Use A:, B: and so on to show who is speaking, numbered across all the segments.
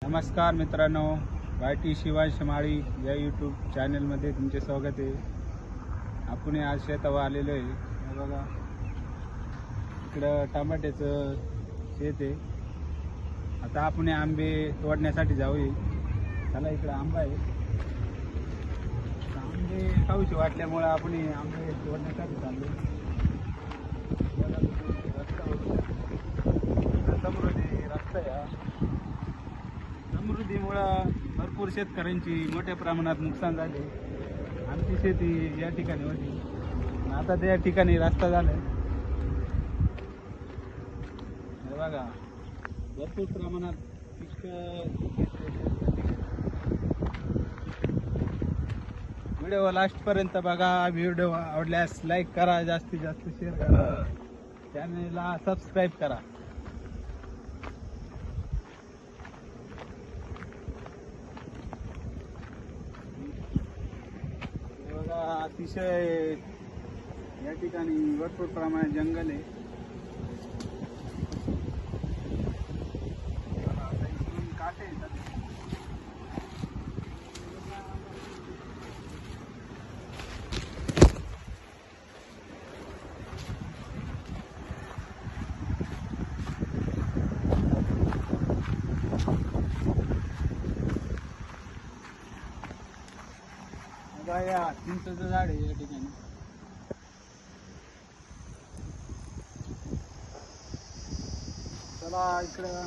A: नमस्कार मित्रांनो, YT शिवांश माळी या यूट्यूब चॅनलमध्ये तुमचे स्वागत आहे. आपण आज शेतावर आलेलो आहे. हे बघा, इकडं टमाट्याचं शेत आहे. आता आपण आंबे तोडण्यासाठी जाऊया. चला, इकडं आंबा आहे. आंबे खाऊशी वाटल्यामुळे आपण आंबे तोडण्यासाठी चाललो. समृद्धी रस्ता आहे. समृद्धीमुळं भरपूर शेतकऱ्यांची मोठ्या प्रमाणात नुकसान झाले. आमची शेती या ठिकाणी होती, आता त्या ठिकाणी रस्ता झालाय. हे बघा, भरपूर प्रमाणात व्हिडिओ लास्टपर्यंत बघा. व्हिडिओ आवडल्यास लाईक करा, जास्तीत जास्त शेअर करा, चॅनलला सबस्क्राईब करा. अतिशय या ठिकाणी भरपूर प्रमाणात जंगल आहे. काटे येतात. या चिंचेचं झाड आहे या ठिकाणी. चला इकडं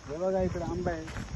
A: हे बघा, इकडं आंबा आहे.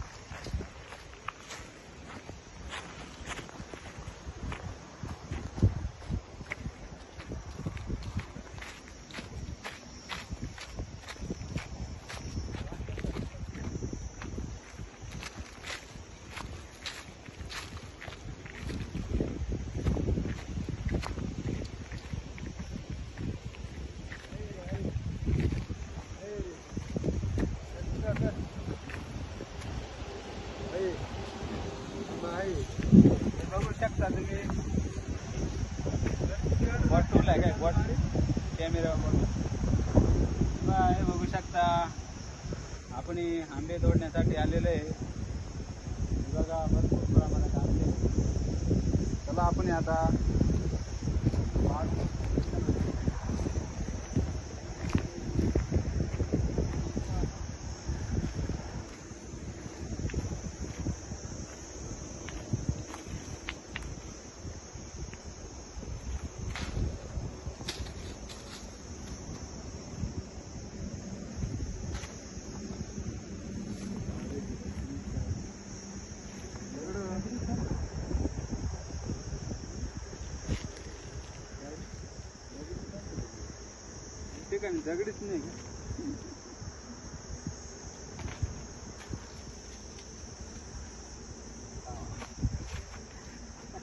A: बघू शकता तुम्ही, बॉटल आहे काय, बॉटल कॅमेरा बॉटल हे बघू शकता. आपण आंबे तोडण्यासाठी आलेलो आहे. बघा, भरपूर प्रमाणात आंबे. चला आपण आता ठिकाणी दगडीच नाही का?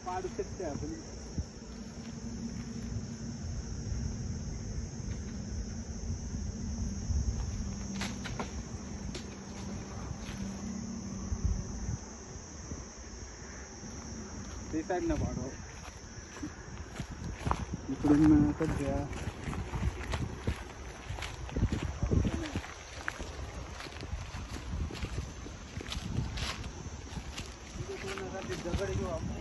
A: पाडू शकते आपण. ते साईड ना पाडू, इकडून सध्या दगड घेऊ आपण.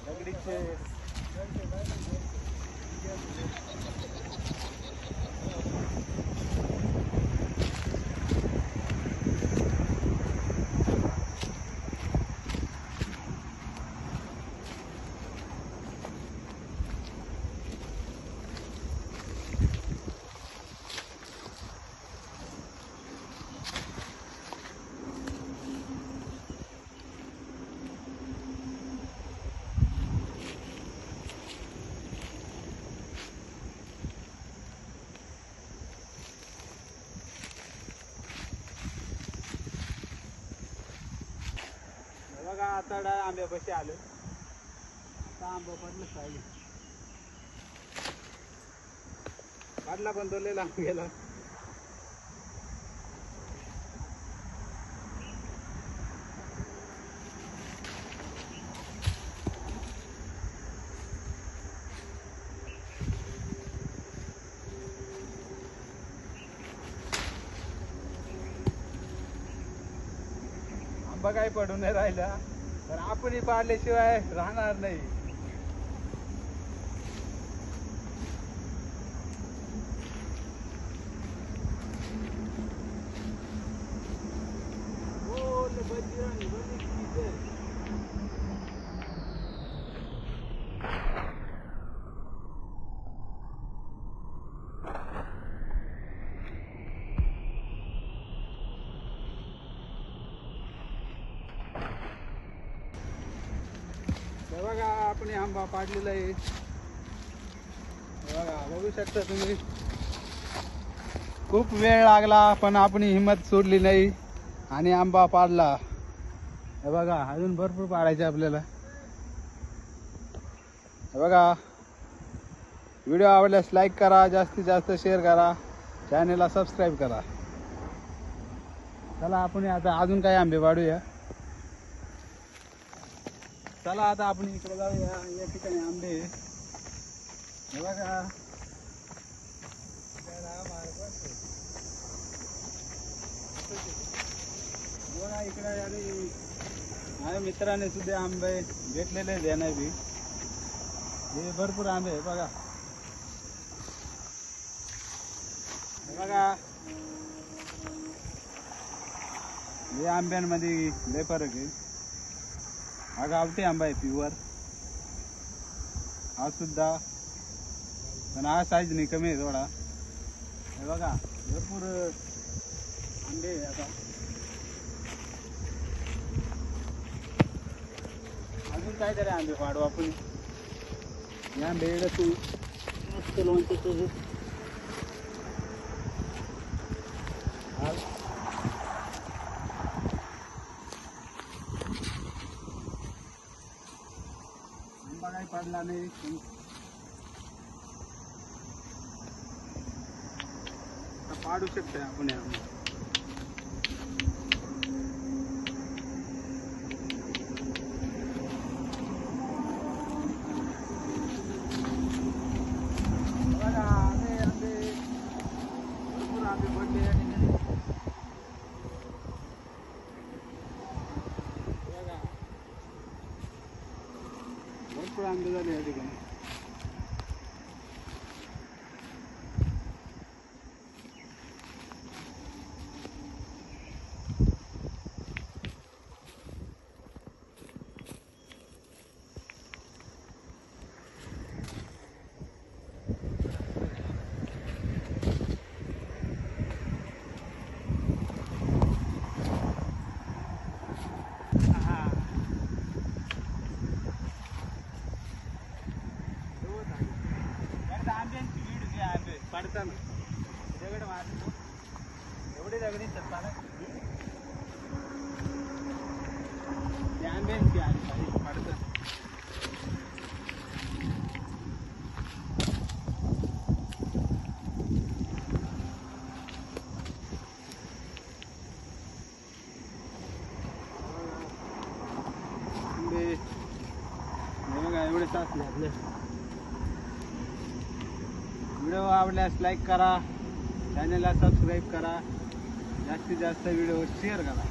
A: दगडीचे बघा. आता आंब्यापाशी आलो. आता आंबा पडलं पाहिजे. काढला पण तो लय लांब गेला. आंबा काही पडून नाही राहिला तर आपणही पाडल्याशिवाय राहणार नाही. हे बघा आपण आंबा पाडलेला आहे. हे बघा बघू शकता तुम्ही. खूप वेळ लागला पण आपण हिंमत सोडली नाही आणि आंबा पाडला. हे बघा अजून भरपूर पाडायचे आपल्याला. हे बघा व्हिडिओ आवडल्यास लाईक करा, जास्तीत जास्त शेअर करा, चॅनेलला सबस्क्राईब करा. चला आपण आता अजून काही आंबे पाडूया. चला आता आपण इकडे जाऊया. या ठिकाणी आंबे. हे बघा इकडे आणि माझ्या मित्राने सुद्धा आंबे घेतलेले देणार बी. हे भरपूर आंबे आहे बघा. हे बघा हे आंब्यांमध्ये लय फरक आहे. हा गावठी आंबा आहे प्युअर. हा सुद्धा पण हा साईज नाही कमी आहे थोडा. हे बघा भरपूर आंबे आहे. आता अजून काहीतरी आंबे पाडू आपण. या आंबे तू मस्त लोणचं आंबा काही पडला नाही. पाडू शकतो आपण. भरपूर आंबे झाले या ठिकाणी. पडताना दगड मारतो एवढे दगडी चालतात. आंब्यांची आणि पडतात. आंबे बघा एवढे साचले आपले. व्हिडिओ आवडल्यास लाईक करा, चॅनलला सबस्क्राईब करा, जास्तीत जास्त व्हिडिओ शेअर करा.